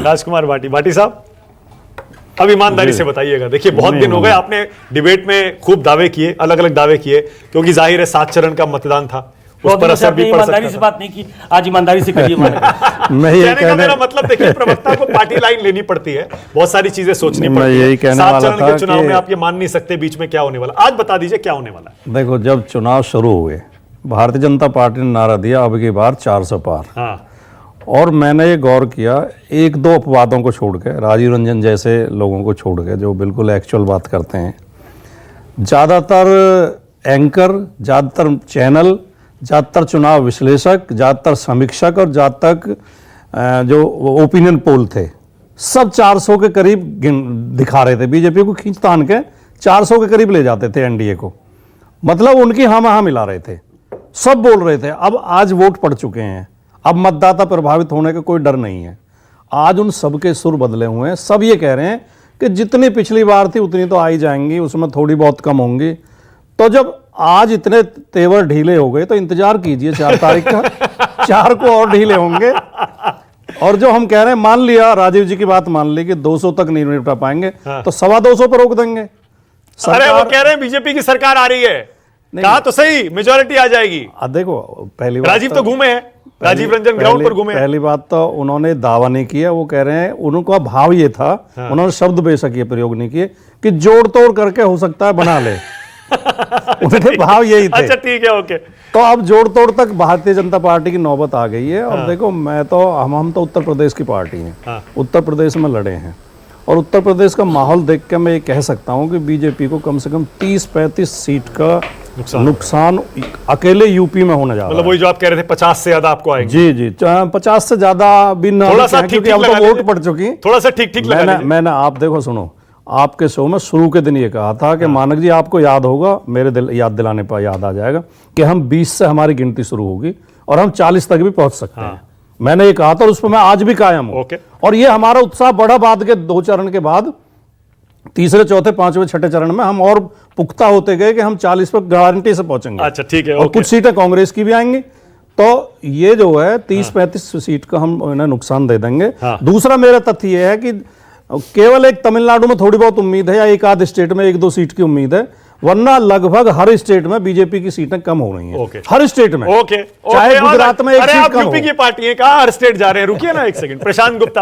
राजकुमार भाटी साहब, अब ईमानदारी से बताइएगा। देखिए बहुत दिन हो गए, आपने डिबेट में खूब दावे किए, अलग अलग दावे किए, क्योंकि जाहिर है 7 चरण का मतदान था, उस पर असर भी पड़ सकता था। ईमानदारी से बात नहीं की, आज ईमानदारी से करिए। कहने का मेरा मतलब, देखिए प्रवक्ता को पार्टी लाइन लेनी पड़ती है, बहुत सारी चीजें सोचनी पड़ती है। 7 चरण के चुनाव में आप ये मान नहीं सकते बीच में क्या होने वाला। आज बता दीजिए क्या होने वाला है। देखो, जब चुनाव शुरू हुए, भारतीय जनता पार्टी ने नारा दिया अब की बार 400 पार। हाँ। और मैंने ये गौर किया, 1-2 अपवादों को छोड़ के, राजीव रंजन जैसे लोगों को छोड़ के जो बिल्कुल एक्चुअल बात करते हैं, ज़्यादातर एंकर, ज़्यादातर चैनल, ज़्यादातर चुनाव विश्लेषक, ज़्यादातर समीक्षक और ज़्यादातर जो ओपिनियन पोल थे, सब 400 के करीब दिखा रहे थे। बीजेपी को खींच तान के 400 के करीब ले जाते थे एनडीए को, मतलब उनकी हाँ मिला रहे थे, सब बोल रहे थे। अब आज वोट पड़ चुके हैं, अब मतदाता प्रभावित होने का कोई डर नहीं है। आज उन सबके सुर बदले हुए हैं, सब ये कह रहे हैं कि जितनी पिछली बार थी उतनी तो आई जाएंगी, उसमें थोड़ी बहुत कम होंगी। तो जब आज इतने तेवर ढीले हो गए तो इंतजार कीजिए 4 तारीख का, 4 को और ढीले होंगे। और जो हम कह रहे हैं, मान लिया राजीव जी की बात मान ली कि 200 तक नहीं निपटा पाएंगे, तो 225 पर रोक देंगे। अरे वो कह रहे हैं बीजेपी की सरकार आ रही है, कहा तो सही मेजोरिटी आ जाएगी। देखो, पहली बात राजीव तो घूमे हैं, राजीव रंजन ग्राउंड पर घूमे। पहली बात तो उन्होंने दावा नहीं किया, वो कह रहे हैं, उनका भाव ये था, उन्होंने शब्द बेशक ये प्रयोग नहीं किए कि जोड़ तोड़ करके हो सकता है बना ले। उनके भाव यही थे। अच्छा ठीक है, ओके। तो अब जोड़ तोड़ तक भारतीय जनता पार्टी की नौबत आ गई है। और देखो, मैं तो हम तो उत्तर प्रदेश की पार्टी हैं, उत्तर प्रदेश में लड़े हैं, और उत्तर प्रदेश का माहौल देख के मैं ये कह सकता हूं कि बीजेपी को कम से कम 30-35 सीट का नुकसान अकेले यूपी में होने जा रहा है। मतलब वही जो आप कह रहे थे 50 से ज्यादा आपको आएंगे। जी 50 से ज्यादा भी ना, थोड़ा सा ठीक अब तो वोट पड़ चुकी, थोड़ा सा ठीक मैंने आप देखो, सुनो, आपके शो में शुरू के दिन ये कहा था कि मानक जी आपको याद होगा, मेरे याद दिलाने पर याद आ जाएगा कि हम 20 से हमारी गिनती शुरू होगी और हम 40 तक भी पहुंच सकते हैं। मैंने ये कहा था और उस पर मैं आज भी कायम हूं। और ये हमारा उत्साह बढ़ा बाद के 2 चरण के बाद, तीसरे, चौथे, 5वें, 6ठे चरण में हम और पुख्ता होते गए कि हम 40 पर गारंटी से पहुंचेंगे। अच्छा ठीक है, और कुछ सीटें कांग्रेस की भी आएंगी। तो ये जो है 30-35 सीट का हम इन्हें नुकसान दे देंगे। दूसरा मेरा तथ्य यह है कि केवल एक तमिलनाडु में थोड़ी बहुत उम्मीद है, या एक आध स्टेट में 1-2 सीट की उम्मीद है, वरना लगभग हर स्टेट में बीजेपी की सीटें कम हो रही हैं। हर स्टेट में, चाहे गुजरात में एक सीट कम हो। यूपी की पार्टी है, कहा हर स्टेट जा रहे हैं। रुकिए ना एक सेकंड, प्रशांत गुप्ता,